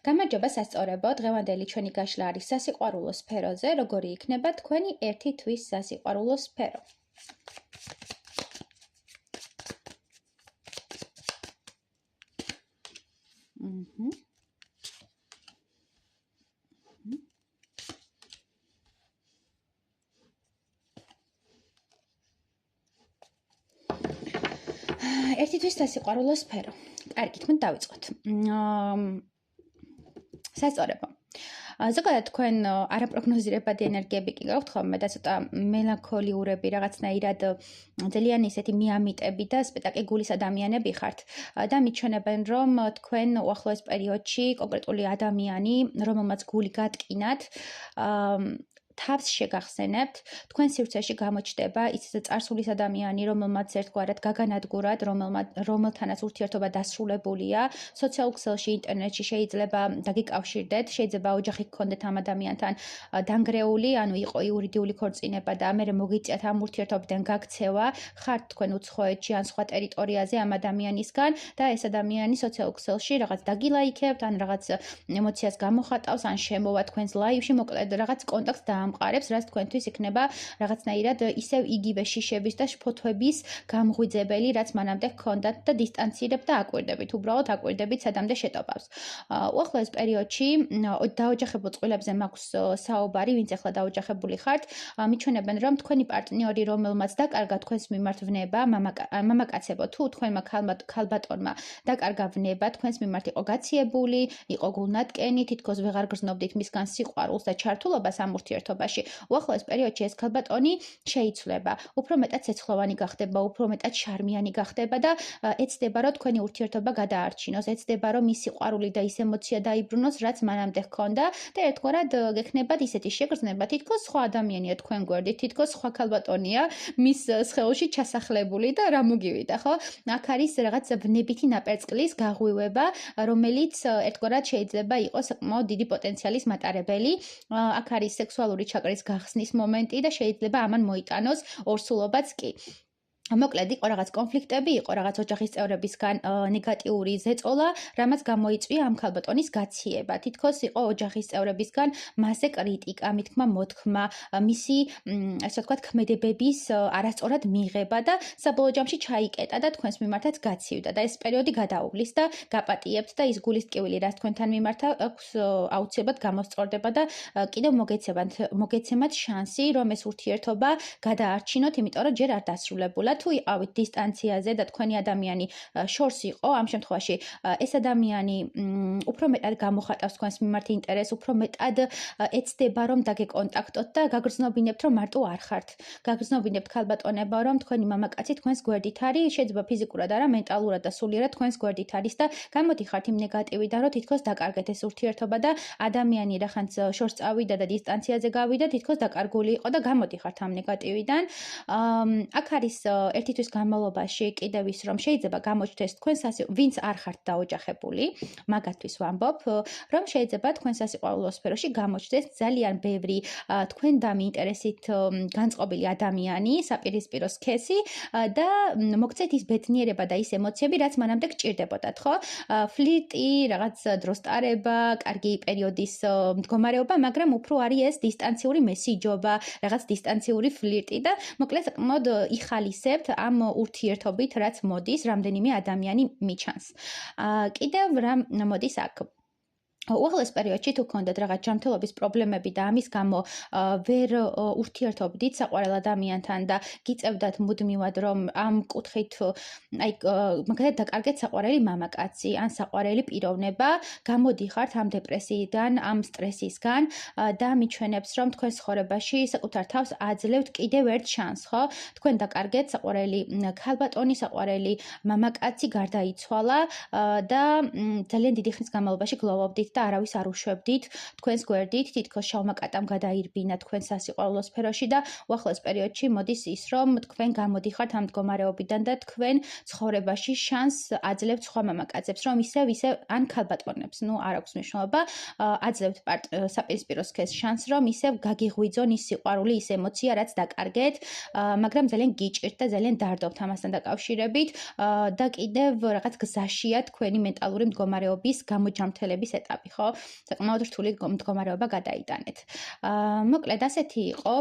გამარჯობა სასწორებო, დღევანდელი ჩვენი გაშლა არის სასიყვარულო სფეროზე, როგორი იქნება თქვენი ერთი თვის სასიყვარულო სფერო. ერთი თვის სასიყვარულო სფერო. კარგით, მოდ დავიწყოთ. სასწორებო. ზოგადად თქვენ არაპროგნოზირებადი ენერგიები კი გაქვთ ხოლმე და ცოტა მელანქოლიურები, რაღაცნაირად ძალიან ისეთი მიამიტები და სპექტაკულის ადამიანები ხართ და მიჩვენებენ, რომ თქვენ უახლოეს პერიოდში კონკრეტული ადამიანი, რომელმაც გული გატკინათ, თავს შეგახსენებთ, თქვენ სივრცეში გამოჩნდება ის წარსულის ადამიანი, რომელმაც ერთგვარად გაგანადგურათ, რომელთანაც ურთიერთობა დასრულებულია, სოციალურ ქსელში, ინტერნეტში შეიძლება დაგიკავშირდეთ, შეიძლება ოჯახი გქონდეთ ამ ადამიანთან დანგრეული, ანუ იყო იურიდიული ქორწინება და მე მოგიწიათ ამ ურთიერთობიდან გაქცევა, ხართ თქვენ უცხოეთში ან სხვა ტერიტორიაზე ამ ადამიანისგან და ეს ადამიანი სოციალურ ქსელში რაღაც დაგილაიქებთ, ან რაღაც ემოციას გამოხატავს, ან შემოვა თქვენს ლაივში, მოკლედ რაღაც კონტაქტს ამყარებს, რაც თქვენთვის იქნება რაღაცნაირად ისევ იგივე შიშების და ფოთვების გამღვიძებელი, რაც მანამდე ჰქონდათ და დისტანცირებთ და აკვირდებით, უბრალოდ აკვირდებით სადამდე შეტოვავს. უახლოეს პერიოდში დაოჯახებულ წყვილებზე მაქვს საუბარი, ვინც ახლა დაოჯახებული ხართ, მიჩვენებენ, რომ თქვენი პარტნიორი, რომელმაც დაკარგა თქვენს მიმართ ვნება, მამაკაცებო, თუ თქვენმა ქალბატონმა დაკარგა ვნება, თქვენს მიმართ იყო გაციებული, იყო გულნატკენი, თითქოს ვეღარ გრძნობდით მისგან სიყვარულს და ჩართულობას ამ ურთიერთობაში. უახლოეს პერიოდში ეს ქალბატონი შეიცვლება, უფრო მეტად ცეცხლოვანი გახდება, უფრო მეტად შარმიანი გახდება და ეცდება, რომ თქვენი ურთიერთობა გადაარჩინოს, ეცდება, რომ ის სიყვარული და ის ემოცია დაიბრუნოს, რაც მანამდე ჰქონდა და ერთგვარად გექნებათ ისეთი შეგრძნება, თითქოს სხვა ადამიანია თქვენ გვერდით, თითქოს სხვა ქალბატონია მის სხეულში ჩასახლებული და რა მოგივიდა, ხო? აქ არის რაღაც ვნებითი ნაპერწკლის გაღვივება, რომელიც ერთგვარად შეიძლება იყოს საკმაოდ დიდი პოტენციალის მატარებელი. აქ არის სექსუალური ჩაკრის გახსნის მომენტი და შეიძლება ამან მოიტანოს ორსულობაც კი. მოკლედ იყო რაღაც კონფლიქტები, იყო რაღაც ოჯახის წევრებისგან ნეგატიური ზეწოლა, რამაც გამოიწვია ამ ქალბატონის გაციება. თითქოს იყო ოჯახის წევრებისგან მასზე კრიტიკა, მithქმა მოთქმა, მისი ასე ვთქვათ, ქმედებების არასწორად მიღება და საბოლოო ჯამში ჩაიკეტა და თქვენს მიმართაც გაცივდა და ეს პერიოდი გადაუვლის და გაპატიებთ და ის გულის ტკივილი, რაც თქვენთან მიმართ აქვს, აუცილებლად გამოსწორდება და კიდევ მოგეცემათ შანსი, რომ ეს ურთიერთობა გადაარჩინოთ, იმიტომ რომ ჯერ არ დასრულებულა. თუ იყავით დისტანციაზე და თქვენი ადამიანი შორს იყო, ამ შემთხვევაში ეს ადამიანი უფრო მეტად გამოხატავს თქვენს მიმართ ინტერესს, უფრო მეტად ეცდება, რომ დაგეკონტაქტოთ და გაგრძნობინებთ, რომ მარტო არ ხართ. გაგრძნობინებთ ქალბატონებო, რომ თქვენი მამაკაცი თქვენს გვერდით არის, შეიძლება ფიზიკურად არა, მენტალურად და სულიერად თქვენს გვერდით არის და გამოდიხართ იმ ნეგატივიდან, რომ თითქოს დაკარგეთ ეს ურთიერთობა და ადამიანი რახანს შორს წავიდა და დისტანციაზე გავიდა, თითქოს დაკარგული იყო და გამოდიხართ ამ ნეგატივიდან. აქ არის ერთი თვის განმავლობაში კიდევ ის, რომ შეიძლება გამოჩნდეს თქვენ ვინც არ ხართ დაოჯახებული, მაგათთვის ვამბობ, რომ შეიძლება თქვენ სასიყვარულო სფეროში გამოჩნდეს ძალიან ბევრი თქვენ დამინტერესით განწყობილი ადამიანი, საპირისპირო სქესი და მოგცეთ ის ბედნიერება და ის ემოციები, რაც მანამდე გჭირდებოდათ, ხო? ფლირტი, რაღაც დროს ტარება, კარგი პერიოდის მდგომარეობა, მაგრამ უფრო არის ეს დისტანციური მესიჯობა, რაღაც დისტანციური ფლირტი და მოკლედ საკმაოდ იხალისებთ ამ ურთიერთობით, რაც მოდის, რამდენიმე ადამიანი მიჩანს. კიდევ რა მოდის აქ? უახლოეს პერიოდში თუ გქონდათ რაღაც ჯანმრთელობის პრობლემები და ამის გამო ვერ ურთიერთობდით საყვარელ ადამიანთან და გიწევდათ მუდმივად, რომ ამ კუთხით აი მაგალითად დაკარგეთ საყვარელი მამაკაცი ან საყვარელი პიროვნება, გამოდიხართ ამ დეპრესიიდან, ამ სტრესისგან და მიჩვენებს, რომ თქვენ ცხოვრებაში საკუთარ თავს აძლევთ კიდევ ერთ შანსს, ხო? თქვენ დაკარგეთ საყვარელი ქალბატონი, საყვარელი მამაკაცი გარდაიცვალა და ძალიან დიდი ხნის განმავლობაში გლოვობდით და არავის არ უშვებდით თქვენს გვერდით, თითქოს შავმა კატამ გადაირბინა თქვენ სასიყვარულო სფეროში და უახლოეს პერიოდში მოდის ის, რომ თქვენ გამოდიხართ ამ მდგომარეობიდან და თქვენ ცხოვრებაში შანსს აძლევთ სხვა მამაკაცებს, რომ ისევ ან ქალბატონებს, არ აქვს მნიშვნელობა, აძლევთ საპირისპირო სქესს შანსს, რომ ისევ გაგიღვიძონ ის სიყვარული, ის ემოცია, რაც დაკარგეთ, მაგრამ ძალიან გიჭირთ და ძალიან დარდობთ ამასთან დაკავშირებით და კიდევ რაღაც გზაშია თქვენი მენტალური მდგომარეობის გამოჯამრთელების ეტაპი. თავი, ხო? საკმაოდ რთული მდგომარეობა გადაიტანეთ. მოკლედ ასეთი იყო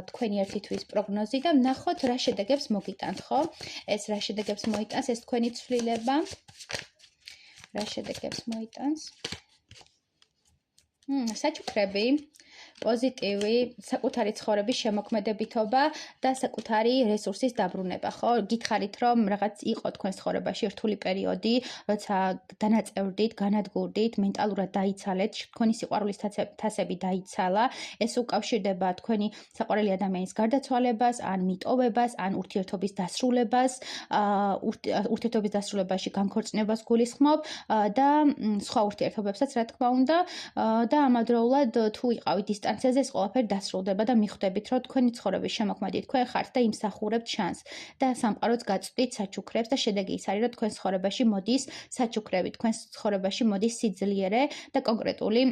თქვენი ერთი თვის პროგნოზი და ვნახოთ რა შედეგებს მოგიტანთ, ხო? ეს რა შედეგებს მოიტანს ეს თქვენი ცვლილება? რა შედეგებს მოიტანს? საჩუქრები, პოზიტივი, საკუთარი ცხოვრების შემოქმედებითობა და საკუთარი რესურსის დაბრუნება, ხო? გითხარით, რომ რაღაც იყო თქვენ ცხოვრებაში რთული პერიოდი, როცა დანაწევრდით, განადგურდით, მენტალურად დაიცალეთ, თქვენი სიყვარულის თასები დაიცალა. ეს უკავშირდება თქვენი საყვარელი ადამიანის გარდაცვალებას, ან მიტოვებას, ან ურთიერთობის დასრულებას, ურთიერთობის დასრულებაში განქორწინებას გულისხმობ და სხვა ურთიერთობებსაც, რა თქმა უნდა, და ამავდროულად თუ იყავით დისტანციაზე, ეს ყველაფერი დასრულდება და მიხვდებით, რომ თქვენი ცხოვრების შემოქმედი თქვენ ხართ და იმსახურებთ შანსს და სამყაროც გაწვდით საჩუქრებს და შედეგი ის არის, რომ თქვენ ცხოვრებაში მოდის საჩუქრები, თქვენ ცხოვრებაში მოდის სიძლიერე და კონკრეტული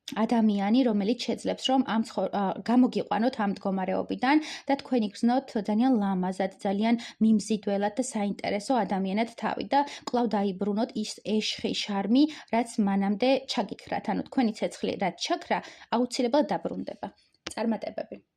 ადამიანი, რომელიც შეძლებს, რომ გამოგიყვანოთ ამ მდგომარეობიდან და თქვენი გრძნოთ ძალიან ლამაზად, ძალიან მიმზიდველად და საინტერესო ადამიანად თავი და კვლავ დაიბრუნოთ ის ეშხი, შარმი, რაც მანამდე ჩაგიქრათ. ანუ თქვენი ცეცხლი რაც ჩაქრა, აუცილებლად დაბრუნდება. წარმატებები.